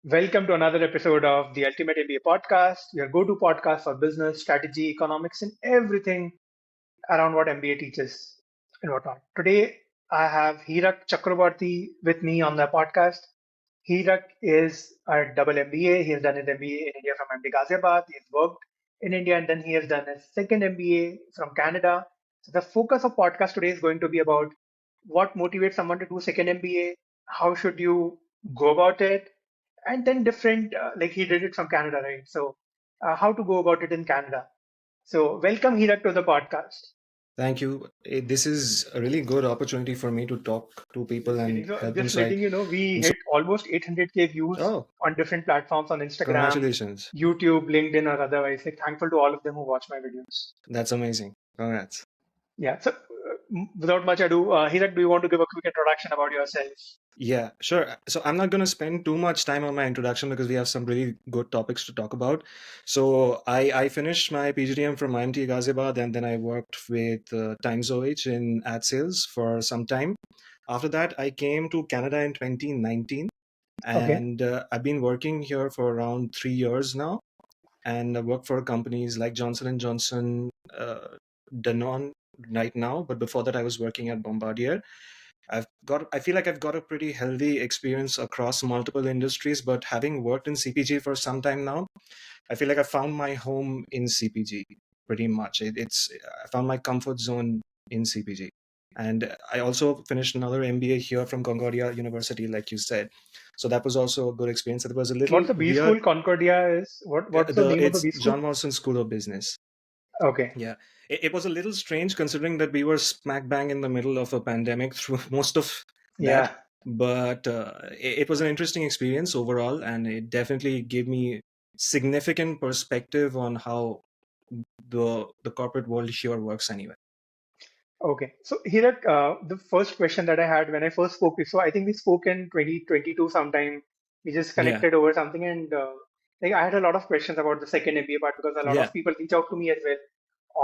Welcome to another episode of the Ultimate MBA Podcast, your go to podcast for business, strategy, economics, and everything around what MBA teaches and whatnot. Today, I have Hirak Chakraborty with me on the podcast. Hirak is a double MBA. He has done his MBA in India from MD Ghaziabad. He's worked in India and then he has done his second MBA from Canada. So the focus of podcast today is going to be about what motivates someone to do second MBA, how should you go about it, and then different, like he did it from Canada, right? So how to go about it in Canada. So welcome Hirak to the podcast. Thank you. This is a really good opportunity for me to talk to people Just kidding. and So help them. just letting you know, we I'm so hit almost 800K views oh, on different platforms on Instagram, congratulations. YouTube, LinkedIn, or otherwise. Like, thankful to all of them who watch my videos. That's amazing. Congrats. Yeah. So without much ado, Hirak, do you want to give a quick introduction about yourself? Yeah, sure. So I'm not going to spend too much time on my introduction because we have some really good topics to talk about. So I finished my PGDM from IMT Ghaziabad and then I worked with Times OH in ad sales for some time. After that, I came to Canada in 2019 Okay. and I've been working here for around 3 years now. And I work for companies like Johnson and Johnson, Danone right now. But before that, I was working at Bombardier. I feel like I've got a pretty healthy experience across multiple industries. But having worked in CPG for some time now, I feel like I found my home in CPG pretty much. I found my comfort zone in CPG. And I also finished another MBA here from Concordia University, like you said. So that was also a good experience. It was a little What's the B weird. school? Concordia is what's the name of the It's B school? John Molson School of Business. Okay. Yeah, it was a little strange considering that we were smack bang in the middle of a pandemic through most of that. Yeah. But it was an interesting experience overall, and it definitely gave me significant perspective on how the corporate world here works anyway. Okay. So Hirak, the first question that I had when I first spoke to you, so I think we spoke in 2022 sometime. We just Yeah, connected over something, and like I had a lot of questions about the second MBA part because a lot yeah, of people reach out to me as well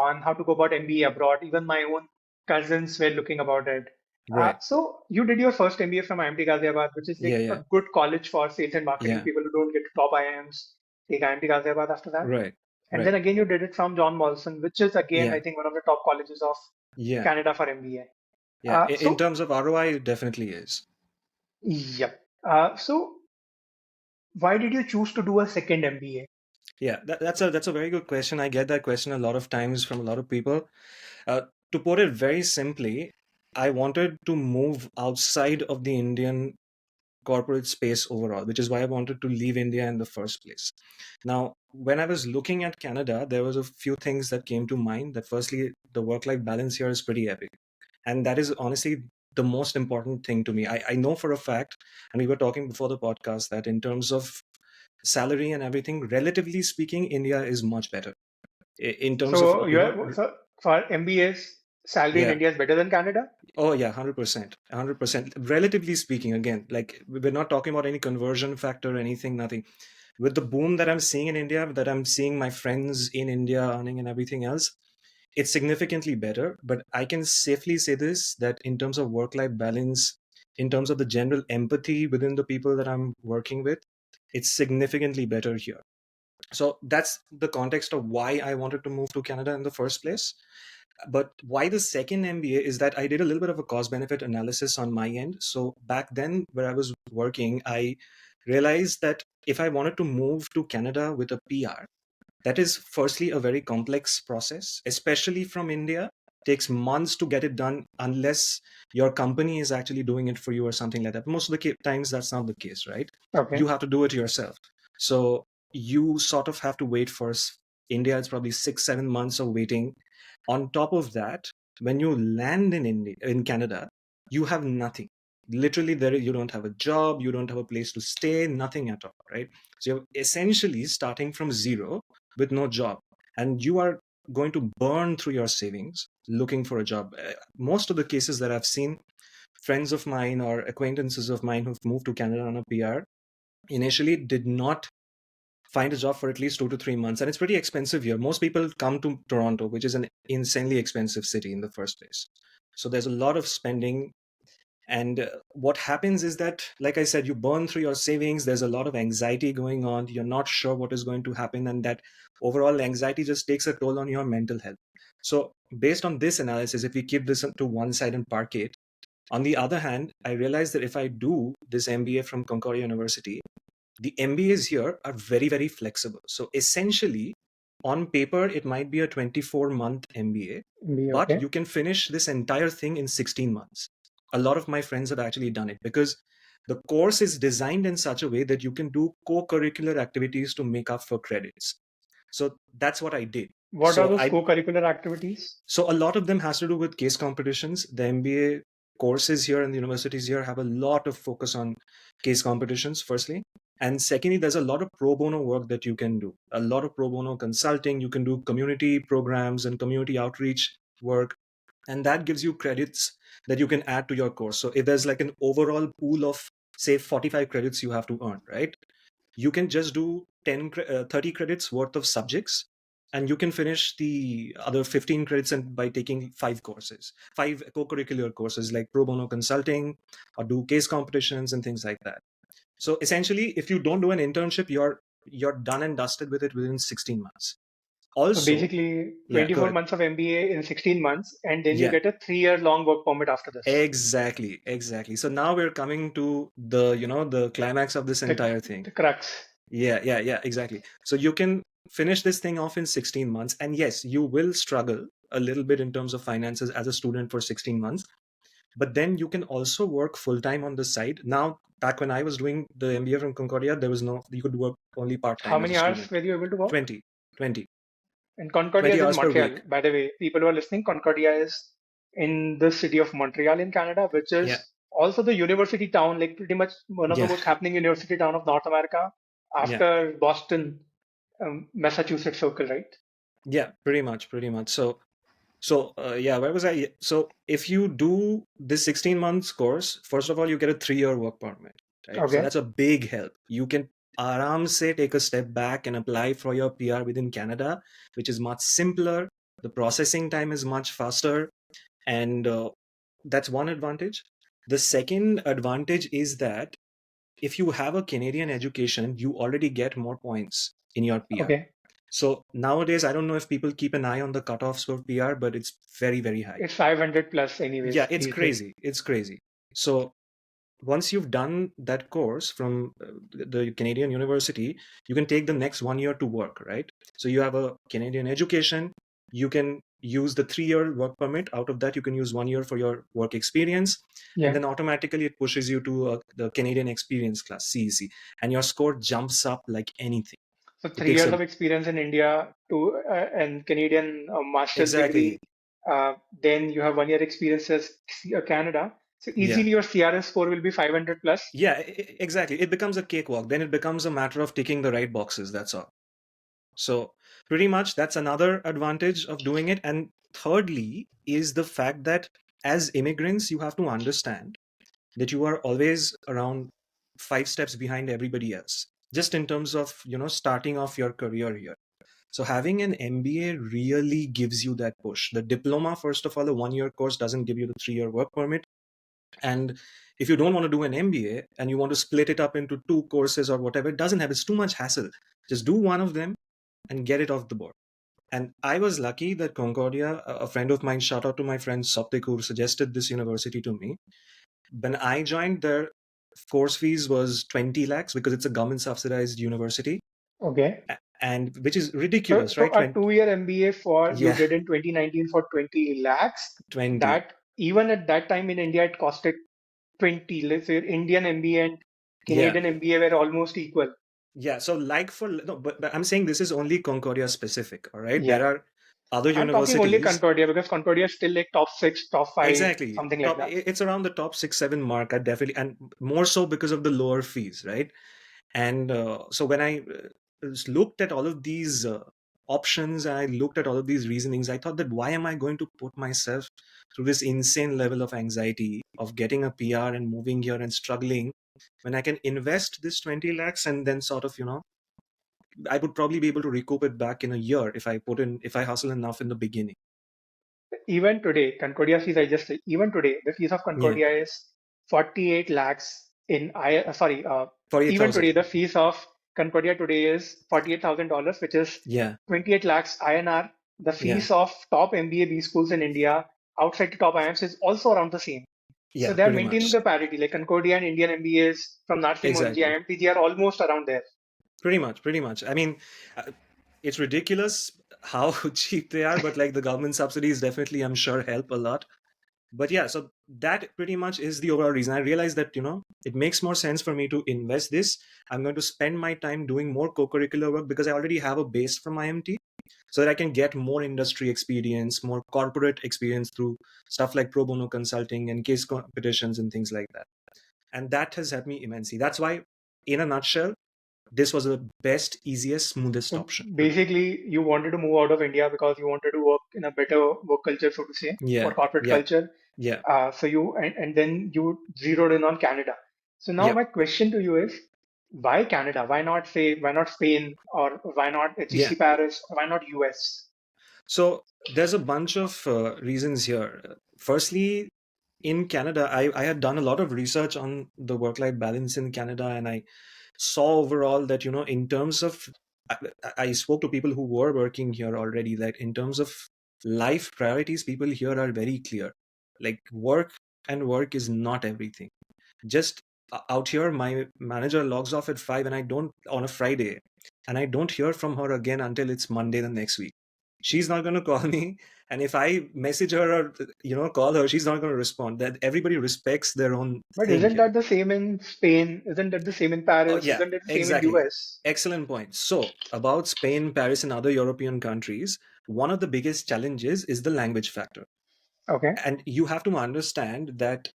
on how to go about MBA abroad. Even my own cousins were looking about it. right. So you did your first MBA from IMT Ghaziabad, which is like Yeah, a yeah, good college for sales and marketing. yeah, People who don't get to top IIMs take IMT Ghaziabad after that. right, And then right. again, you did it from John Molson, which is again, I Yeah, think, one of the top colleges of yeah, Canada for MBA. yeah. In So, terms of ROI, it definitely is. yep. So, why did you choose to do a second MBA? Yeah, that's a very good question. I get that question a lot of times from a lot of people. Uh, to put it very simply, I wanted to move outside of the Indian corporate space overall, which is why I wanted to leave India in the first place. Now, when I was looking at Canada, there was a few things that came to mind. That firstly, the work-life balance here is pretty epic. And that is honestly the most important thing to me. I know for a fact, and we were talking before the podcast, that in terms of salary and everything, relatively speaking, India is much better. In terms of, So, so for MBA's salary in yeah. India is better than Canada? Oh yeah, 100%. 100%. Relatively speaking, again, like we're not talking about any conversion factor or anything, nothing. With the boom that I'm seeing in India, that I'm seeing my friends in India earning and everything else, it's significantly better. But I can safely say this, that in terms of work-life balance, in terms of the general empathy within the people that I'm working with, it's significantly better here. So that's the context of why I wanted to move to Canada in the first place. But why the second MBA is that I did a little bit of a cost benefit analysis on my end. So back then, where I was working, I realized that if I wanted to move to Canada with a PR, that is firstly a very complex process, especially from India. Takes months to get it done unless your company is actually doing it for you or something like that. Most of the times, that's not the case, right? Okay. You have to do it yourself. So you sort of have to wait for India. It's probably 6-7 months of waiting. On top of that, when you land in India, in Canada, you have nothing. Literally, you don't have a job, you don't have a place to stay, nothing at all, right? So you're essentially starting from zero with no job, and you are going to burn through your savings looking for a job. Most of the cases that I've seen, friends of mine or acquaintances of mine who've moved to Canada on a PR initially did not find a job for at least 2 to 3 months, and it's pretty expensive here. Most people come to Toronto, which is an insanely expensive city in the first place. So there's a lot of spending. And what happens is that, like I said, you burn through your savings. There's a lot of anxiety going on. You're not sure what is going to happen. And that overall anxiety just takes a toll on your mental health. So, based on this analysis, if we keep this to one side and park it, on the other hand, I realized that if I do this MBA from Concordia University, the MBAs here are very, very flexible. So essentially, on paper, it might be a 24-month MBA, MBA, but okay. you can finish this entire thing in 16 months. A lot of my friends have actually done it because the course is designed in such a way that you can do co-curricular activities to make up for credits. So that's what I did. What are those co-curricular activities? So a lot of them has to do with case competitions. The MBA courses here and the universities here have a lot of focus on case competitions, firstly. And secondly, there's a lot of pro bono work that you can do. A lot of pro bono consulting. You can do community programs and community outreach work. And that gives you credits that you can add to your course. So if there's like an overall pool of, say, 45 credits you have to earn, right? You can just do 30 credits worth of subjects, and you can finish the other 15 credits and by taking five co-curricular courses like pro bono consulting or do case competitions and things like that. So essentially, if you don't do an internship, you're done and dusted with it within 16 months. So Also, basically, yeah, go 24 ahead. months of MBA in 16 months, and then you Yeah, get a 3-year long work permit after this. exactly. So now we're coming to the climax of this The, entire thing. the crux. Yeah, exactly. So you can finish this thing off in 16 months. And yes, you will struggle a little bit in terms of finances as a student for 16 months. But then you can also work full time on the side. Now, back when I was doing the MBA from Concordia, you could work only part How time as a many hours student. were you able to work? 20, 20, And Concordia 20 is in hours per Montreal. week. By the way, people who are listening, Concordia is in the city of Montreal in Canada, which Yeah, is also the university town, like pretty much one of the yeah, most happening university town of North America yeah, after Boston, Massachusetts circle, right? yeah, pretty much. So, yeah, where was I? So, if you do this 16 months course, first of all, you get a 3-year work permit, right? So, Okay. that's a big help. You can aram se take a step back and apply for your PR within Canada, which is much simpler. The processing time is much faster. And that's one advantage. The second advantage is that if you have a Canadian education, you already get more points in your PR. Okay. So nowadays, I don't know if people keep an eye on the cutoffs for PR, but it's very, very high. It's 500 plus Yeah, anyways it's these days. crazy. It's crazy. So once you've done that course from the Canadian university, you can take the next 1 year to work, right? So you have a Canadian education. You can use the 3-year work permit. Out of that, you can use 1 year for your work experience. And Yeah. then automatically it pushes you to the Canadian experience class, CEC. And your score jumps up like anything. So It three takes years a of experience in India to and Canadian master's exactly. degree. Then you have 1 year experience as Canada. So Yeah. easily your CRS score will be 500 plus. Yeah, exactly. It becomes a cakewalk. Then it becomes a matter of ticking the right boxes. That's all. So, pretty much that's another advantage of doing it. And thirdly, is the fact that as immigrants, you have to understand that you are always around 5 steps behind everybody else, just in terms of, starting off your career here. So, having an MBA really gives you that push. The diploma, first of all, a 1 year course doesn't give you the 3-year work permit. And if you don't want to do an MBA and you want to split it up into 2 courses or whatever, it doesn't have, it's too much hassle. Just do one of them and get it off the board. And I was lucky that Concordia, a friend of mine, shout out to my friend Soptik, who suggested this university to me. When I joined, their course fees was 20 lakhs because it's a government subsidized university, Okay. and which is So ridiculous, so right? a 2-year MBA for you Yeah, did in 2019 for 20 lakhs. 20. That even at that time in India it costed 20. Let's say Indian MBA and Yeah. Canadian MBA were almost equal. Yeah. So, like for, no, but I'm saying this is only Concordia specific, all right? Yeah. There are other I'm talking only universities. Concordia because Concordia is still like top 6, top 5, Exactly. something like that. It's around the top 6, 7 mark. I definitely, and more so because of the lower fees, right? And so when I looked at all of these options and I looked at all of these reasonings, I thought that why am I going to put myself through this insane level of anxiety of getting a PR and moving here and struggling when I can invest this 20 lakhs and then sort of, I would probably be able to recoup it back in a year if I hustle enough in the beginning. Even today, Concordia fees, I just even today, the fees of Yeah. Concordia is 48 lakhs in even 48,000. today the fees of Concordia today is $48,000, which is Yeah, 28 lakhs INR. The yeah, fees of top MBA B schools in India outside the top IIMs is also around the same. So yeah, they are pretty maintaining much. the parity. Like Concordia and Indian MBAs from that same ONG, Exactly. IMPG are almost around there. Pretty much, pretty much. I mean, uh, it's ridiculous how cheap they are, but like the government subsidies definitely, I'm sure, help a lot. But yeah, so that pretty much is the overall reason. I realized that, it makes more sense for me to invest this. I'm going to spend my time doing more co-curricular work because I already have a base from IMT, so that I can get more industry experience, more corporate experience through stuff like pro bono consulting and case competitions and things like that. And that has helped me immensely. That's why, in a nutshell, this was the best, easiest, smoothest So option for me. basically, you wanted to move out of India because you wanted to work in a better work culture, so to say, or Yeah, corporate yeah, culture. yeah, And then you zeroed in on Canada. So now yeah, my question to you is, why Canada? Why not Spain, or why not yeah. GC Paris, or why not US? So there's a bunch of reasons here. Firstly, in Canada, I had done a lot of research on the work-life balance in Canada, and I saw overall that, in terms of, I, I spoke to people who were working here already, that in terms of life priorities, people here are very clear. Like work and work is not everything. Just out here, my manager logs off at 5 and I don't, on a Friday, and I don't hear from her again until it's Monday the next week. She's not going to call me, and if I message her or call her, she's not going to respond. That everybody respects their own But thing isn't here. that the same in Spain? Isn't that the same in Oh Paris? yeah, Isn't it the same in exactly. US? Excellent point. So about Spain, Paris, and other European countries, one of the biggest challenges is the language factor. Okay. And you have to understand that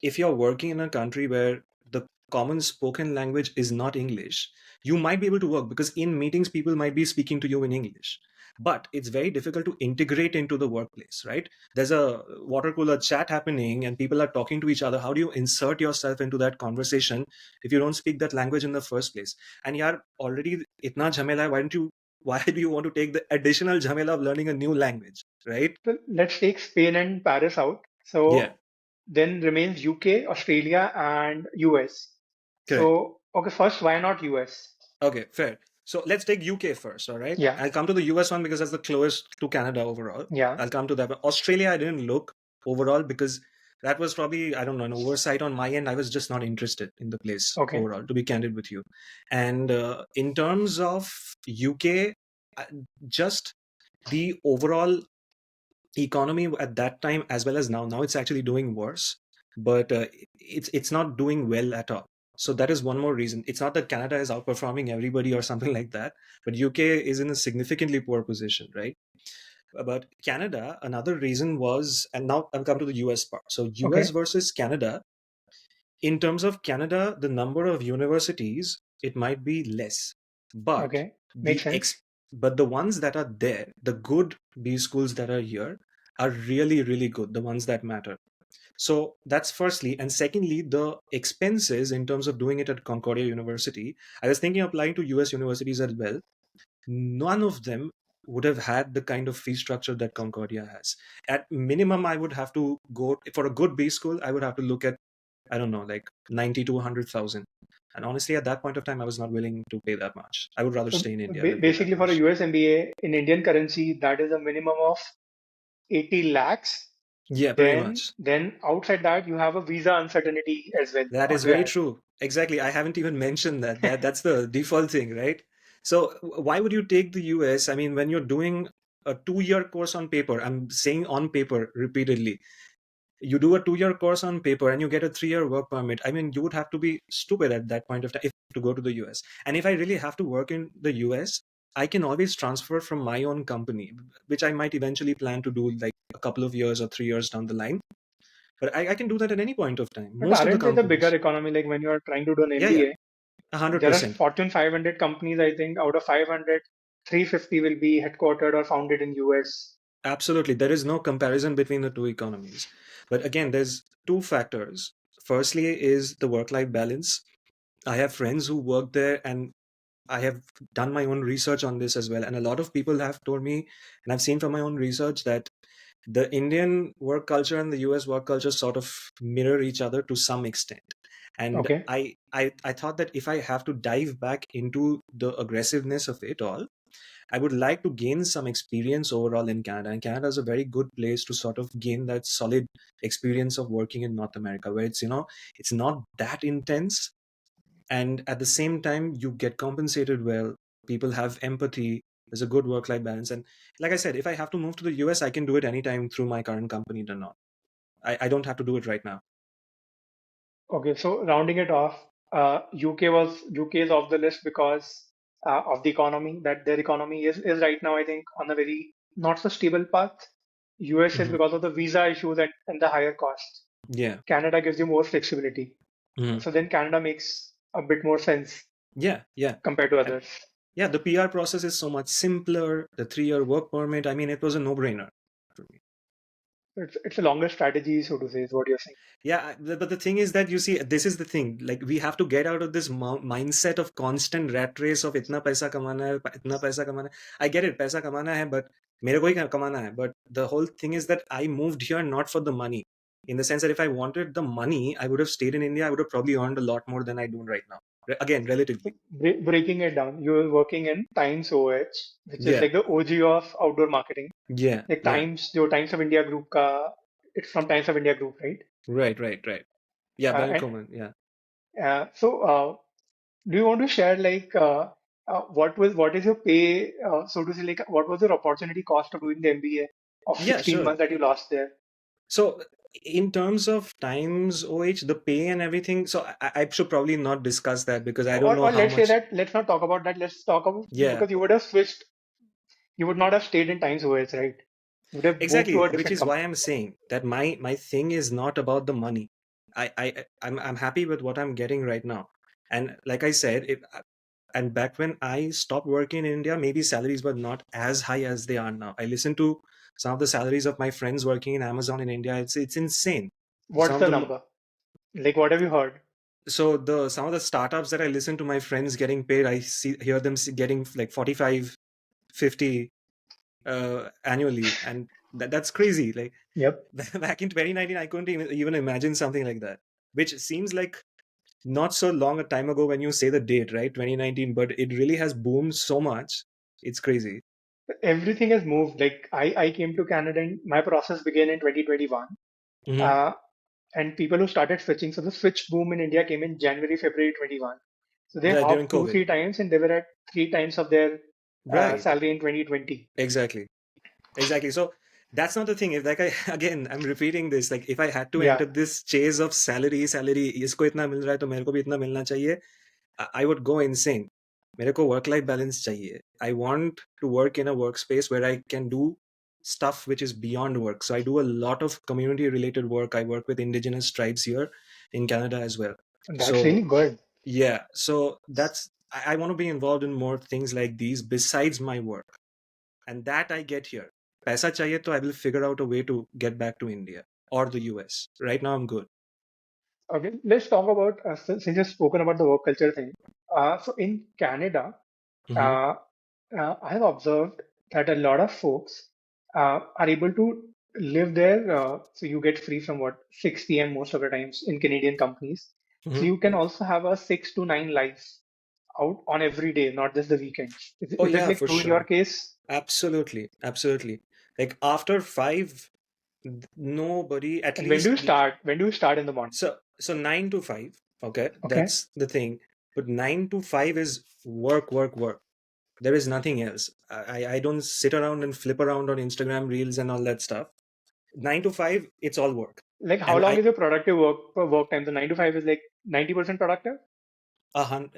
if you're working in a country where the common spoken language is not English, you might be able to work because in meetings, people might be speaking to you in English. But it's very difficult to integrate into the workplace, right? There's a water cooler chat happening and people are talking to each other. How do you insert yourself into that conversation if you don't speak that language in the first place? And yaar, already itna jhamela hai, why do you want to take the additional jhamela of learning a new language, right? So let's take Spain and Paris out. Yeah, So then remains UK, Australia, and US. correct. So, okay, first, why not US? Okay, fair. So let's take UK first, all right? Yeah, I'll come to the US one because that's the closest to Canada overall. yeah, I'll come to that one. Australia, I didn't look overall because that was probably, I don't know, an oversight on my end. I was just not interested in the place okay, overall, to be candid with you. And in terms of UK, uh, just the overall economy at that time as well as now it's actually doing worse, but it's not doing well at all. So that is one more reason. It's not that Canada is outperforming everybody or something like that, but UK is in a significantly poor position, right? But Canada, another reason was, and now I'll come to the US part. So US okay, versus Canada, in terms of Canada, the number of universities, it might be less, but okay, makes the sense. ex but the ones that are there, the good B schools that are here, are really, really good, the ones that matter. So that's firstly. And secondly, the expenses in terms of doing it at Concordia University, I was thinking of applying to US universities as well. None of them would have had the kind of fee structure that Concordia has. At minimum, I would have to go for a good B school, I would have to look at, I don't know, like 90 to 100,000. And honestly, at that point of time, I was not willing to pay that much. I would rather So stay in India than pay that basically, for a much. US MBA in Indian currency, that is a minimum of 80 lakhs. Yeah, pretty Then, much. then outside that, you have a visa uncertainty as well That on is to very add. true. Exactly. I haven't even mentioned that. That's the default thing, right? So why would you take the US? I mean, when you're doing a 2 year course on paper, I'm saying on paper repeatedly, you do a 2 year course on paper and you get a 3 year work permit. I mean, you would have to be stupid at that point of time if to go to the US. And if I really have to work in the US, I can always transfer from my own company, which I might eventually plan to do like a couple of years or 3 years down the line. But I can do that at any point of time. But Most of the aren't they the bigger companies. economy? Like when you are trying to do an Yeah, yeah, MBA, there are 100%. Fortune 500 companies, I think, out of 500, 350 will be headquartered or founded in US. Absolutely. There is no comparison between the two economies. But again, there's two factors. Firstly, is the work life balance. I have friends who work there, and I have done my own research on this as well. And a lot of people have told me, and I've seen from my own research, that the Indian work culture and the US work culture sort of mirror each other to some extent. And Okay. I thought that if I have to dive back into the aggressiveness of it all, I would like to gain some experience overall in Canada. And Canada is a very good place to sort of gain that solid experience of working in North America, where it's not that intense. And at the same time, you get compensated well. People have empathy. There's a good work life balance. And like I said, if I have to move to the US, I can do it anytime through my current company. Not. I don't have to do it right now. Okay. So rounding it off, UK is off the list because of the economy, that their economy is right now, I think, on a very not so stable path. US is Hmm. because of the visa issues and the higher costs. Yeah. Canada gives you more flexibility. Hmm. So then Canada makes a bit more sense Yeah. Yeah. compared to And others. yeah, the PR process is so much simpler. The 3-year work permit, I mean, it was a no brainer for me. It's a longer strategy, so to say, is what you're saying. Yeah, but the thing is that you see, this is the thing. Like we have to get out of this mindset of constant rat race of itna paisa kamana hai, itna paisa kamana hai. I get it, paisa kamana hai, but mere ko hi kamana hai. But the whole thing is that I moved here not for the money. In the sense that if I wanted the money, I would have stayed in India. I would have probably earned a lot more than I do right now. Again, So relatively. breaking it down, you're working in Times OH, which is Yeah, like the OG of outdoor marketing. yeah, Like yeah. Times, जो Times of India group का, it's from Times of India group, right? Right, right, right. Yeah, And Bancoman. Yeah. do you want to share like what is your pay, so to say, like what was your opportunity cost of doing the MBA of Yeah, 16 sure. months that you lost there? So in terms of times, OH, the pay and everything, so I should probably not discuss that because I don't know Or how let's say much. that let's not talk about that. Let's talk about, Yeah, because you would have switched, you would not have stayed in Times OS, right? You would have moved to exactly, a which different is why company. I'm saying that my thing is not about the money. I'm happy with what I'm getting right now. And like I said, and back when I stopped working in India, maybe salaries were not as high as they are now. I listen to some of the salaries of my friends working in Amazon in India. It's insane. Some What's of the them. number? Like what have you heard? So the some of the startups that I listen to my friends getting paid, hear them getting like 45, 50 annually, and that's crazy. Like Yep. back in 2019, I couldn't even imagine something like that, which seems like not so long a time ago when you say the date, right? 2019, but it really has boomed so much. It's crazy. Everything has moved. Like I came to Canada and my process began in 2021. Hmm. Uh, and people who started switching, so the switch boom in India came in January, February 21. So they Right, during hopped two, COVID. three times and they were at three times of their Right, salary in 2020. exactly. Exactly. So that's not the thing. If like I again, I'm repeating this. Like if I had to Yeah, enter this chase of salary, इसको इतना मिल रहा है तो मेरे को भी इतना मिलना चाहिए. I would go insane. मेरे को work life balance चाहिए. I want to work in a workspace where I can do stuff which is beyond work. So I do a lot of community related work. I work with indigenous tribes here in Canada as well. that's So really good. yeah, so I want to be involved in more things like these besides my work, and that I get here. पैसा चाहिए तो I will figure out a way to get back to India or the US. Right now I'm good. Okay, let's talk about, since you've spoken about the work culture thing. So in Canada, Hmm. uh, I have observed that a lot of folks are able to live there. So you get free from what 6 p.m. most of the times in Canadian companies. So Hmm. you can also have a 6 to 9 life out on every day, not just the weekends. Oh Is it yeah, like for true in your sure. case? Absolutely, absolutely. Like after 5, nobody at And when do you least. start? When do you start in the morning? So 9 to 5. Okay, Okay. that's the thing. But 9 to 5 is work, work, work. There is nothing else. I don't sit around and flip around on Instagram reels and all that stuff. 9 to 5, it's all work. Like how And long is your productive work time? The 9 to 5 is like 90% productive.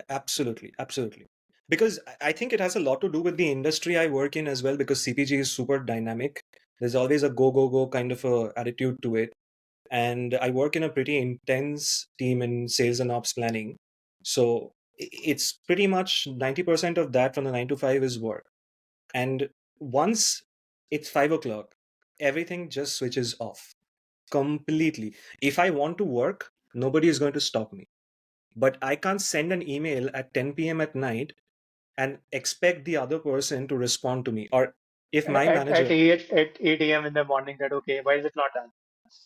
absolutely, absolutely. Because I think it has a lot to do with the industry I work in as well, because CPG is super dynamic. There's always a go, go, go kind of a attitude to it. And I work in a pretty intense team in sales and ops planning. So it's pretty much 90% of that from the 9 to 5 is work. And once it's 5 o'clock, everything just switches off completely. If I want to work, nobody is going to stop me. But I can't send an email at 10 p.m. at night and expect the other person to respond to me. Or If my at manager, 8 a.m. in the morning that, okay, why is it not done?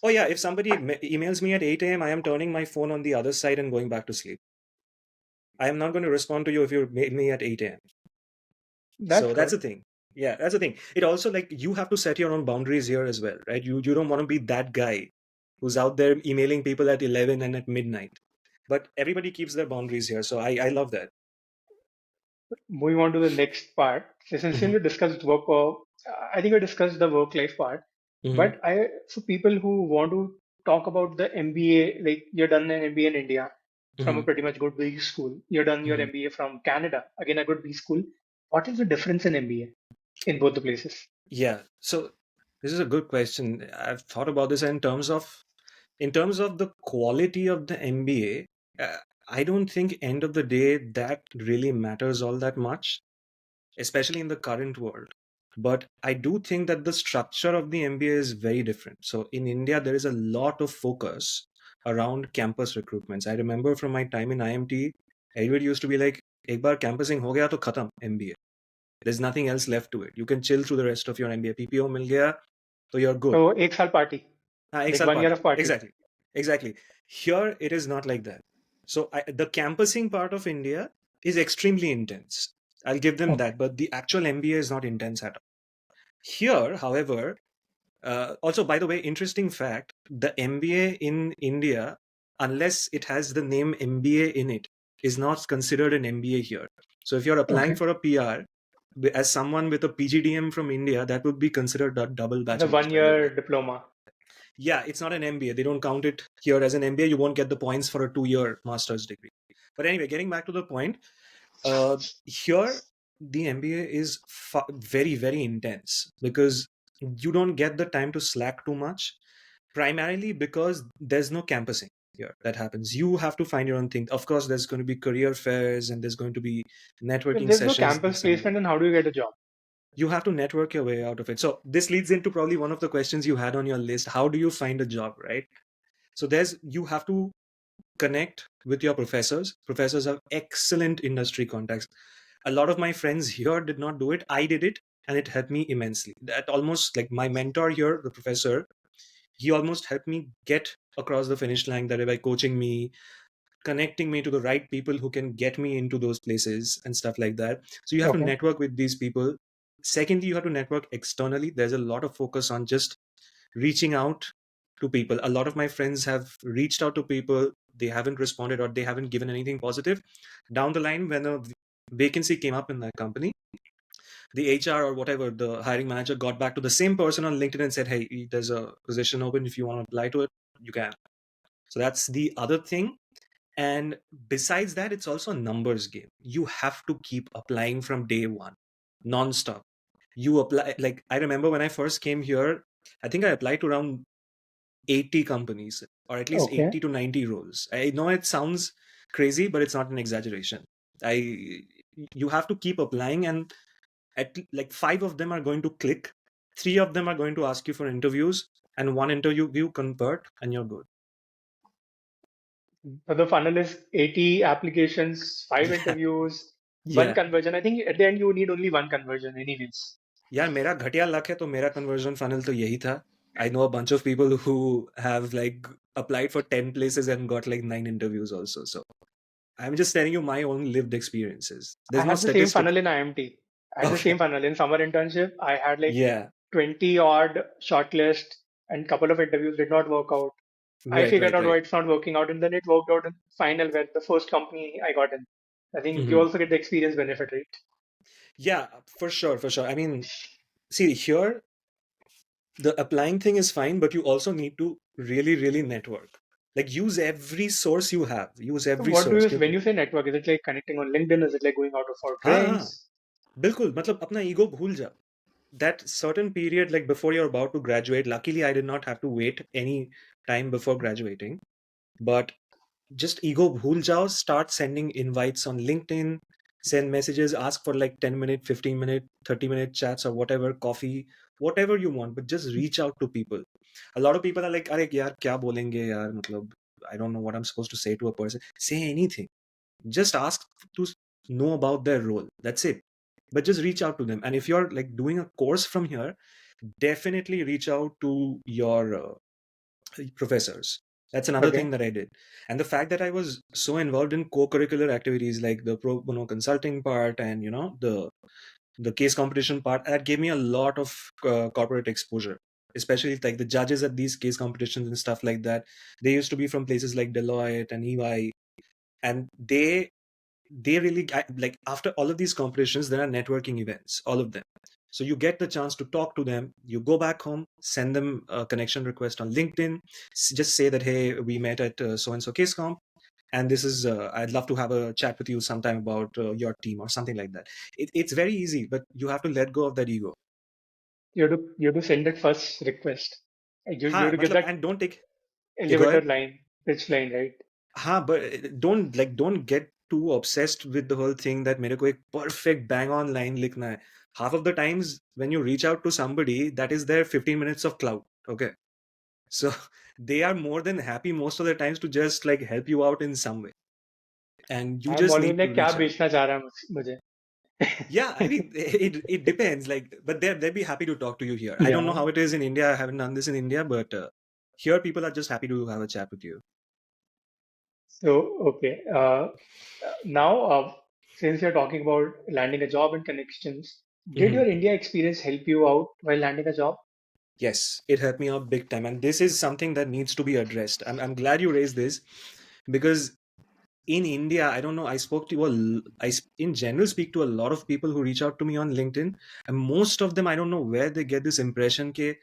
oh yeah, if somebody emails me at 8 a.m., I am turning my phone on the other side and going back to sleep. I am not going to respond to you if you mail me at 8 a.m. That's So that's good. the thing. Yeah, that's the thing. It also, like, you have to set your own boundaries here as well, right? You don't want to be that guy who's out there emailing people at 11 and at midnight. But everybody keeps their boundaries here. So I love that. Moving on to the next part. So since Hmm. we discussed work, I think we discussed the work life part. Hmm. But for people who want to talk about the MBA, like you're done an MBA in India from a Hmm. pretty much good B school. You're done your Hmm. MBA from Canada, again a good B school. What is the difference in MBA in both the places? Yeah. So this is a good question. I've thought about this in terms of the quality of the MBA. I don't think end of the day that really matters all that much, especially in the current world. But I do think that the structure of the MBA is very different. So in India, there is a lot of focus around campus recruitments. I remember from my time in IMT, everybody used to be like, एक बार campusing हो गया तो खत्म MBA. There's nothing else left to it. You can chill through the rest of your MBA. PPO मिल गया तो you're good. So, एक साल party, हाँ, एक like साल 1 year party. of party. Exactly. Exactly. Here, it is not like that. So the campusing part of India is extremely intense. I'll give them Okay. that, but the actual MBA is not intense at all. Here, however, also, by the way, interesting fact, the MBA in India, unless it has the name MBA in it, is not considered an MBA here. So if you're applying Okay. for a PR, as someone with a PGDM from India, that would be considered a double The bachelor's, one by the way. year diploma. Yeah, it's not an MBA. They don't count it here as an MBA. You won't get the points for a 2-year master's degree. But anyway, getting back to the point, here the MBA is very, very intense because you don't get the time to slack too much, primarily because there's no campusing here that happens. You have to find your own thing. Of course, there's going to be career fairs and there's going to be If networking there's no sessions, campus this and that. placement, then how do you get a job? You have to network your way out of it. So this leads into probably one of the questions you had on your list. How do you find a job, right? So you have to connect with your professors. Professors have excellent industry contacts. A lot of my friends here did not do it. I did it, and it helped me immensely. That almost, like, my mentor here, the professor, he almost helped me get across the finish line that by coaching me, connecting me to the right people who can get me into those places and stuff like that. So you have to Okay. network with these people. Secondly, you have to network externally. There's a lot of focus on just reaching out to people. A lot of my friends have reached out to people, they haven't responded or they haven't given anything positive. Down the line, when a vacancy came up in that company, the HR or whatever, the hiring manager, got back to the same person on LinkedIn and said, hey, there's a position open. If you want to apply to it, you can. So that's the other thing. And besides that, it's also a numbers game. You have to keep applying from day one, nonstop. You apply, like, I remember when I first came here, I think I applied to around 80 companies, or at least Okay. 80 to 90 roles. I know it sounds crazy, but it's not an exaggeration. I You have to keep applying, and at like 5 of them are going to click, 3 of them are going to ask you for interviews, and one interview you convert and you're good. So the funnel is 80 applications, five Yeah. interviews, one Yeah. conversion. I think at the end you need only one conversion, anyways. यार मेरा घटिया luck है तो मेरा conversion funnel तो यही था. I know a bunch of people who have like applied for 10 places and got like 9 interviews also. So I'm just telling you my own lived experiences. I There's no had the same statistic. funnel in IMT. I had the Okay. same funnel in summer internship. I had like Yeah. 20 odd shortlist and couple of interviews did not work out. I Right, figured right, out why right. it's not working out, and then it worked out in final where the first company I got in. I think you Hmm. also get the experience benefit, right? Yeah, for sure, for sure. I mean, see, here the applying thing is fine, but you also need to really, really network. Like, use every source you have. Use So every what do source. you, when क्योंकि you say network, is it like connecting on LinkedIn? Is it like going out for हाँ हाँ, drinks? बिल्कुल. मतलब अपना ego भूल जा. That certain period, like before you're about to graduate, luckily I did not have to wait any time before graduating, but just ego bhul jao, start sending invites on LinkedIn, send messages, ask for like 10-minute, 15-minute, 30-minute chats or whatever, coffee, whatever you want, but just reach out to people. A lot of people are like, अरे यार क्या बोलेंगे यार, मतलब I don't know what I'm supposed to say to a person. Say anything. Just ask to know about their role. That's it. but just reach out to them. And if you're like doing a course from here, definitely reach out to your professors. That's another thing Okay. that I did. And the fact that I was so involved in co-curricular activities like the pro bono consulting part and the case competition part, that gave me a lot of corporate exposure, especially like the judges at these case competitions and stuff like that. They used to be from places like Deloitte and EY, and they really like, after all of these competitions there are networking events, all of them. So you get the chance to talk to them. You go back home, send them a connection request on LinkedIn, just say that, hey, we met at so and so case comp, and this is I'd love to have a chat with you sometime about your team or something like that. It's very easy, but you have to let go of that ego. You have to send that first request. You Ha, have to give matlab, that and don't take. You go elevator ahead. line, pitch line, right? हाँ, but don't get too obsessed with the whole thing that मेरे को एक perfect bang on line लिखना है. Half of the times when you reach out to somebody, that is their 15 minutes of clout. Okay, so they are more than happy most of the times to just like help you out in some way, and you I'm just always need to like, क्या reach out. बेचना चाह रहा है मुझे? Yeah, I mean it depends. Like, but they'll be happy to talk to you here. I don't know Yeah. how it is in India. I haven't done this in India, but here people are just happy to have a chat with you. So, okay. Now, since you're talking about landing a job and connections, did Mhm. your India experience help you out while landing a job? Yes, it helped me out big time. And this is something that needs to be addressed. I'm glad you raised this because in India, I don't know, I spoke to in general speak to a lot of people who reach out to me on LinkedIn. And most of them, I don't know where they get this impression that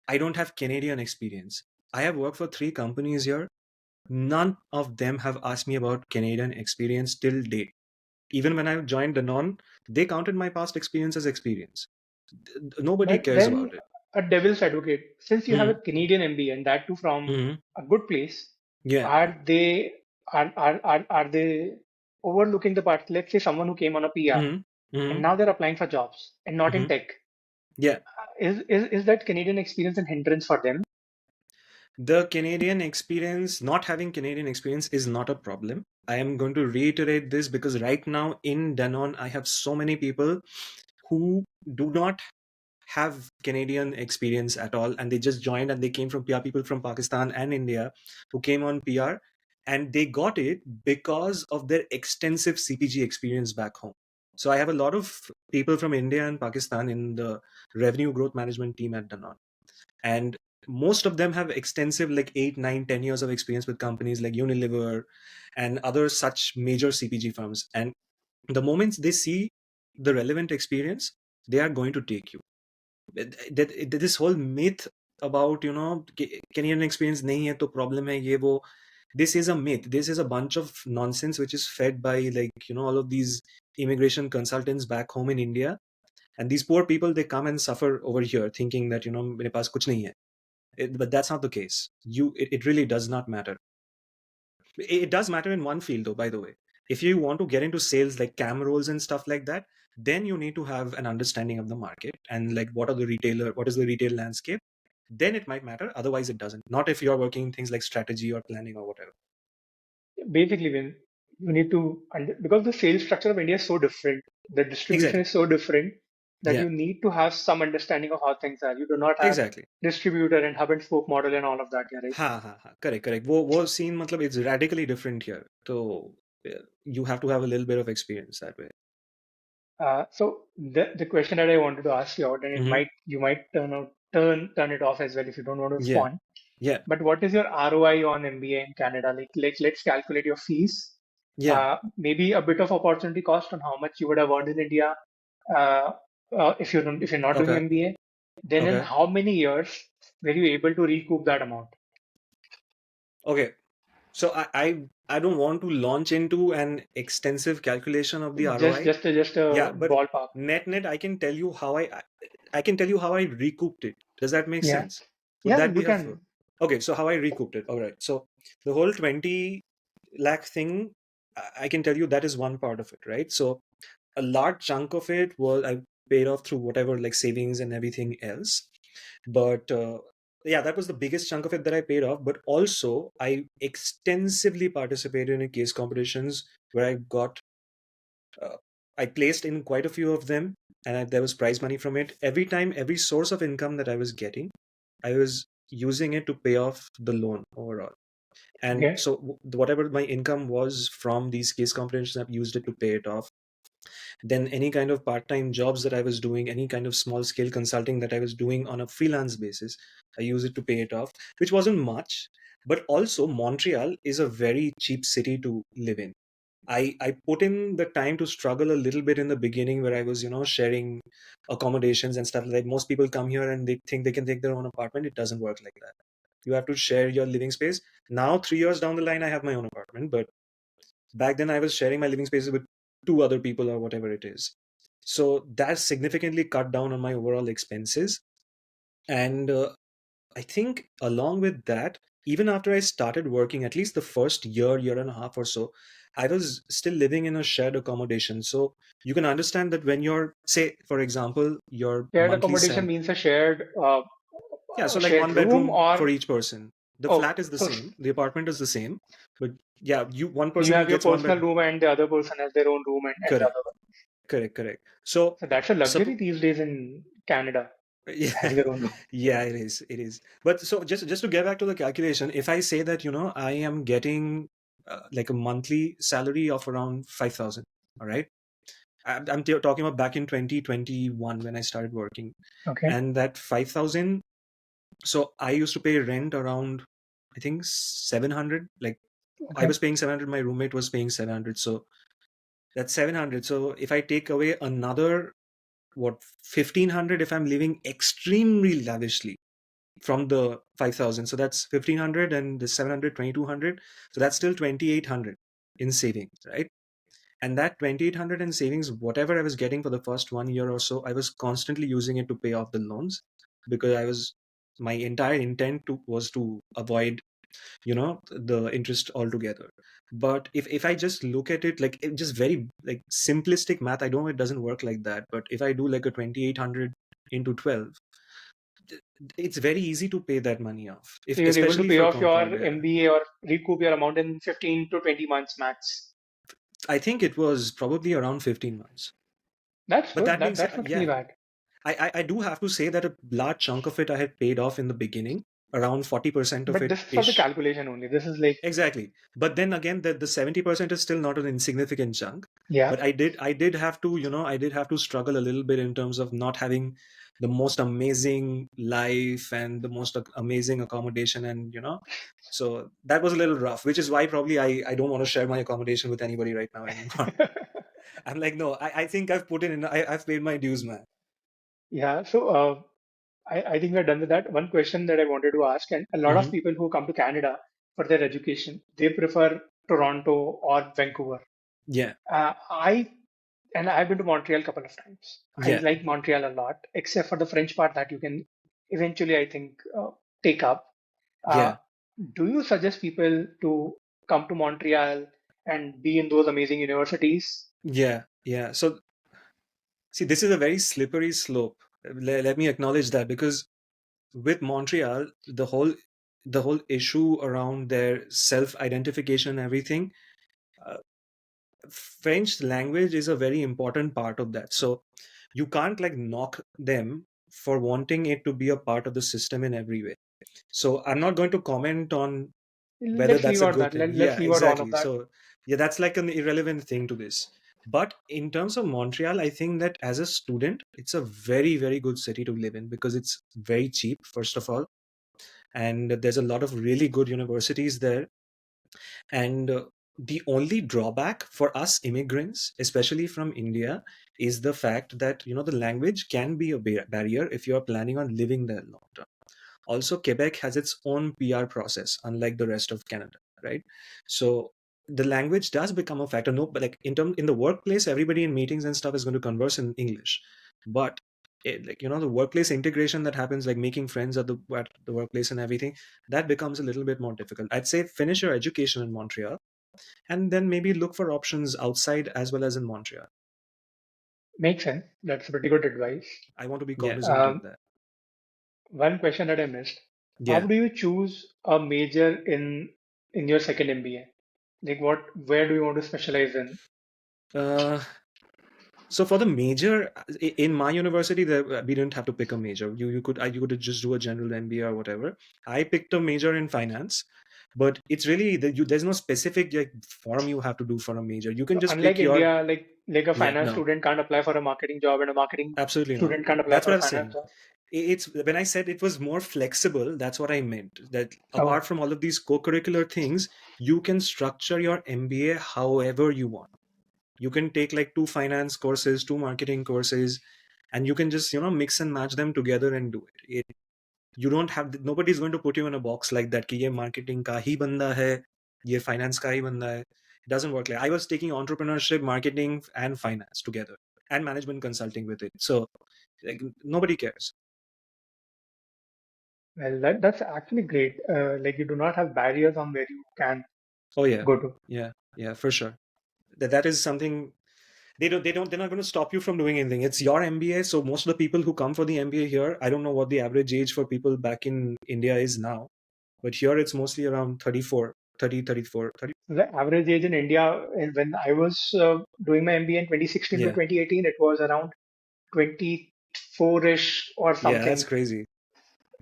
I don't have Canadian experience. I have worked for 3 companies here. None of them have asked me about Canadian experience till date. Even when I joined Danone, they counted my past experience as experience. Nobody But cares then, about it. a devil's advocate, since you have a Hmm. Canadian MBA and that too from Hmm. a good place, Yeah. are they are they overlooking the part? Let's say someone who came on a PR Hmm. and Hmm. now they're applying for jobs and not in Hmm. tech. Yeah. Is that Canadian experience an hindrance for them? The Canadian experience, not having Canadian experience is not a problem. I am going to reiterate this because right now in Danone, I have so many people who do not have Canadian experience at all, and they just joined and they came from PR, people from Pakistan and India who came on PR, and they got it because of their extensive CPG experience back home. So I have a lot of people from India and Pakistan in the revenue growth management team at Danone, and most of them have extensive like 8, 9, 10 years of experience with companies like Unilever and other such major CPG firms. And the moment they see the relevant experience, they are going to take you. This whole myth about Canadian experience nahi hai to problem hai ye wo, this is a myth. This is a bunch of nonsense which is fed by like all of these immigration consultants back home in India, and these poor people, they come and suffer over here thinking that mere paas kuch nahi hai. But that's not the case. It really does not matter. It does matter in one field though, by the way. If you want to get into sales like cam roles and stuff like that, then you need to have an understanding of the market and like what is the retail landscape. Then it might matter. Otherwise it doesn't. Not if you're working in things like strategy or planning or whatever. Basically, when you need to because the sales structure of India is so different, the distribution Exactly. is so different that Yeah. you need to have some understanding of how things are. You do not have Exactly. distributor and hub and spoke model and all of that, yeah, right? हाँ, correct, correct. वो scene मतलब it's radically different here. So you have to have a little bit of experience that way. So the question that I wanted to ask you out, and it Hmm. might you might turn it off as well if you don't want to Yeah. respond. Yeah. But what is your ROI on MBA in Canada? Like let's calculate your fees, Yeah. maybe a bit of opportunity cost on how much you would have earned in India uh, if you're not doing Okay. MBA. Then in Okay. how many years were you able to recoup that amount? Okay. So I don't want to launch into an extensive calculation of the Just ROI. just a, just a Yeah, but ballpark. net I can tell you how I can tell you how I recouped it. Does that make Yeah, sense? Would yeah, that you be helpful? can. Okay, so how I recouped it. All right. So the whole 20 lakh thing, I can tell you that is one part of it, right? So a large chunk of it was I paid off through whatever like savings and everything else. But yeah, that was the biggest chunk of it that I paid off. But also, I extensively participated in case competitions where uh, I placed in quite a few of them. and there was prize money from it. Every time, every source of income that I was getting, I was using it to pay off the loan overall. And Okay. so whatever my income was from these case competitions, I've used it to pay it off. Then any kind of part-time jobs that I was doing, any kind of small scale consulting that I was doing on a freelance basis, I use it to pay it off, which wasn't much. But also Montreal is a very cheap city to live in. I put in the time to struggle a little bit in the beginning where I was, sharing accommodations and stuff like that. Most people come here and they think they can take their own apartment. It doesn't work like that. You have to share your living space. Now, 3 years down the line, I have my own apartment, but back then I was sharing my living spaces with two other people or whatever it is. So that significantly cut down on my overall expenses. And I think along with that, even after I started working, at least the first year and a half or so, I was still living in a shared accommodation. So you can understand that when you're, say, for example, your Shared monthly accommodation salary, means yeah, so a like shared one room bedroom or for each person. The oh, flat is the so same, the apartment is the same, but yeah, one you person have your gets one personal bed. room and the other person has their own room and the Correct, other one. correct. So, So that's a luxury suppo- these days in Canada, yeah, having your own room. yeah, it is. But so just to get back to the calculation, if I say that I am getting like a monthly salary of around 5,000, all right. I'm talking about back in 2021 when I started working, Okay. and that 5,000. So I used to pay rent around, I think 700. Like I Okay. was paying 700, my roommate was paying 700. So that's 700. So if I take away another, what, 1,500 if I'm living extremely lavishly from the 5,000. So that's 1,500 and the 700, 2,200. So that's still 2,800 in savings, right? And that 2,800 in savings, whatever I was getting for the first 1 year or so, I was constantly using it to pay off the loans because my entire intent was to avoid the interest altogether. But if I just look at it like just very like simplistic math, I know it doesn't work like that, but if I do like a 2,800 into 12, it's very easy to pay that money off, So if you're able to especially pay for off compound. your Yeah, MBA or recoup your amount in 15 to 20 months max. I think it was probably around 15 months. That's But good. that being That's said, not really yeah, bad. I do have to say that a large chunk of it I had paid off in the beginning, around 40% of But it this is for the ish. calculation only. This is like, Exactly. But then again, the 70% is still not an insignificant chunk. yeah, But I did have to, I did have to struggle a little bit in terms of not having the most amazing life and the most amazing accommodation. And, so that was a little rough, which is why probably I don't want to share my accommodation with anybody right now anymore. I'm like, no, I think I've put in, I've paid my dues, man. yeah. So I think we're done with that. One question that I wanted to ask, and a lot of Hmm. people who come to Canada for their education, they prefer Toronto or Vancouver. Yeah. I and I've been to Montreal a couple of times. I Yeah. like Montreal a lot, except for the French part that you can eventually, I think, take up. Uh, Yeah. do you suggest people to come to Montreal and be in those amazing universities? Yeah. So see, this is a very slippery slope. Let me acknowledge that because with Montreal, the whole issue around their self-identification and everything, uh, French language is a very important part of that. So you can't like knock them for wanting it to be a part of the system in every way. So I'm not going to comment on whether Let's that's leave a out good that. thing. Let's Yeah, leave out all of exactly. that. So yeah, that's like an irrelevant thing to this. But in terms of Montreal, I think that as a student, it's a very, very good city to live in because it's very cheap, first of all. And there's a lot of really good universities there. And the only drawback for us immigrants, especially from India, is the fact that, the language can be a barrier if you're planning on living there long term. Also, Quebec has its own PR process, unlike the rest of Canada, right? So the language does become a factor. No, but like in the workplace, everybody in meetings and stuff is going to converse in English, but the workplace integration that happens, like making friends at the workplace and everything, that becomes a little bit more difficult. I'd say finish your education in Montreal, and then maybe look for options outside as well as in Montreal. Makes sense. That's pretty good advice. I want to be Yeah. cognizant of that. One question that I missed. How Yeah. do you choose a major in your second MBA? Like where do you want to specialize in? Uh, So for the major, in my university, we didn't have to pick a major. You could just do a general MBA or whatever. I picked a major in finance, but it's really there's no specific like form you have to do for a major. You can So just unlike pick your. India, like a Yeah, finance no, student can't apply for a marketing job, and a marketing absolutely not. student can't apply That's for what a I was finance saying. job. It's when I said it was more flexible, that's what I meant. That Oh, apart from all of these co-curricular things, you can structure your MBA however you want. You can take like two finance courses, two marketing courses, and you can just mix and match them together and do it. You don't have, nobody's going to put you in a box like that कि ये marketing का ही बंदा है, ये finance का ही बंदा है. It doesn't work like I was taking entrepreneurship, marketing, and finance together, and management consulting with it. So like nobody cares. well, that's actually great. Like you do not have barriers on where you can Oh yeah, go to. yeah, for sure. That is something they're not going to stop you from doing anything. It's your MBA. So most of the people who come for the MBA here, I don't know what the average age for people back in India is now, but here it's mostly around 34, 30, 34, 30. The average age in India, and when I was doing my MBA in 2016 to Yeah, 2018, it was around 24-ish or yeah, that's something. crazy.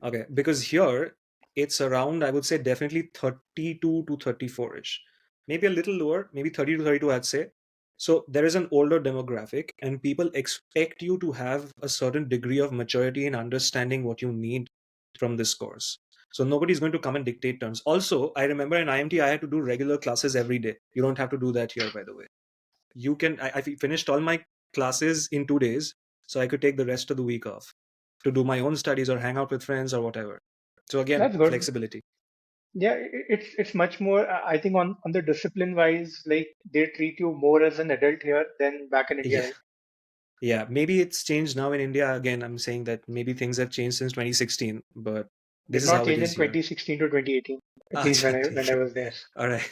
Okay, because here it's around, I would say definitely 32 to 34-ish. Maybe a little lower, maybe 30 to 32, I'd say. So there is an older demographic, and people expect you to have a certain degree of maturity in understanding what you need from this course. So nobody's going to come and dictate terms. Also, I remember in IMT, I had to do regular classes every day. You don't have to do that here, by the way. You can, I finished all my classes in 2 days, so I could take the rest of the week off to do my own studies or hang out with friends or whatever. So again, That's good. flexibility. Yeah, it's much more. I think on the discipline wise, like they treat you more as an adult here than back in India, Yeah. right? Yeah. Maybe it's changed now in India. Again, I'm saying that maybe things have changed since 2016, but this Did is not how it change is in here. 2016 to 2018, at least Acha, when theek I hai. was there. All right.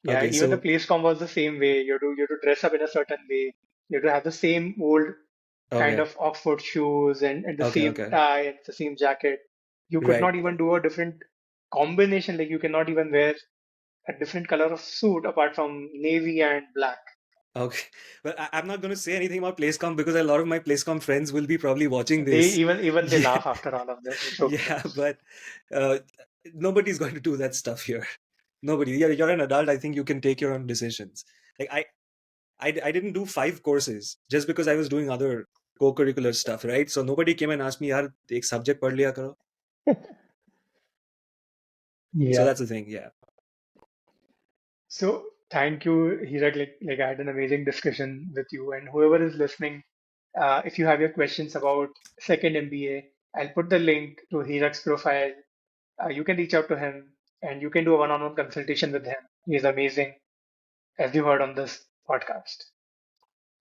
Yeah, Okay. even the So, place com was the same way. You have to dress up in a certain way. You have to have the same old kind okay. of Oxford shoes and the Okay. same Okay. tie and the same jacket. You could Right. not even do a different combination. Like you cannot even wear a different color of suit apart from navy and black. Okay. Well, I'm not going to say anything about PlaceCom because a lot of my PlaceCom friends will be probably watching They this. even they Yeah. laugh after all of this. It's okay. Yeah. But uh, nobody's going to do that stuff here. Nobody. You're an adult. I think you can take your own decisions. Like I didn't do 5 courses just because I was doing other co-curricular stuff, right? So nobody came and asked me, "यार एक subject पढ़ लिया करो." So Yeah. that's the thing. Yeah. So thank you, Hirak. Like I had an amazing discussion with you, and whoever is listening, if you have your questions about second MBA, I'll put the link to Hirak's profile. You can reach out to him, and you can do a one-on-one consultation with him. He's amazing, as you heard on this podcast.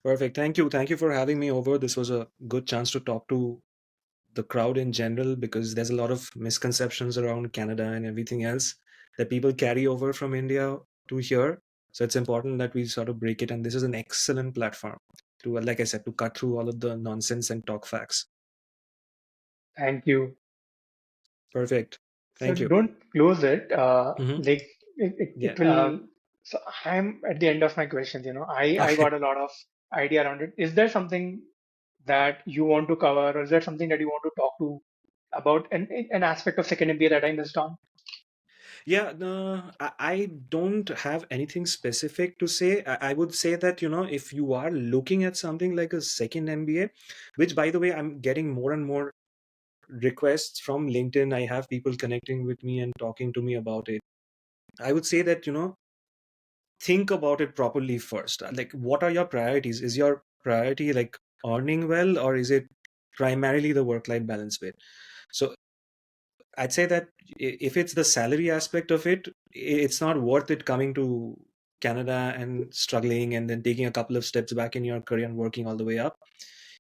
Perfect. Thank you. Thank you for having me over. This was a good chance to talk to the crowd in general because there's a lot of misconceptions around Canada and everything else that people carry over from India to here. So it's important that we sort of break it. And this is an excellent platform to, like I said, to cut through all of the nonsense and talk facts. Thank you. Perfect. So Thank you. don't close it. Hmm. Like it Yeah. will. So I'm at the end of my questions. I Okay. got a lot of idea around it. Is there something that you want to cover, or is there something that you want to talk to about an aspect of second MBA that I missed on? Yeah, no, I don't have anything specific to say. I would say that, if you are looking at something like a second MBA, which by the way, I'm getting more and more requests from LinkedIn. I have people connecting with me and talking to me about it. I would say that, think about it properly first. Like, what are your priorities? Is your priority like earning well, or is it primarily the work-life balance bit? So I'd say that if it's the salary aspect of it, it's not worth it coming to Canada and struggling and then taking a couple of steps back in your career and working all the way up.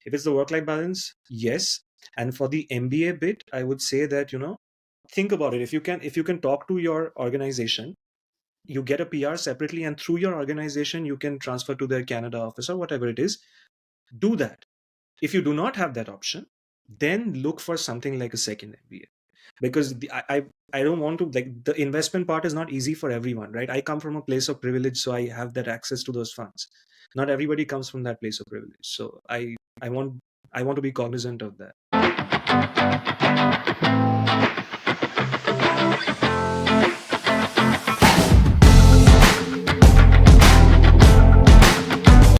If it's the work-life balance, yes. And for the MBA bit, I would say that, think about it. If you can talk to your organization, you get a PR separately, and through your organization, you can transfer to their Canada office or whatever it is. Do that. If you do not have that option, then look for something like a second MBA. because I don't want to, like, the investment part is not easy for everyone, right? I come from a place of privilege, so I have that access to those funds. Not everybody comes from that place of privilege, so I want I want to be cognizant of that.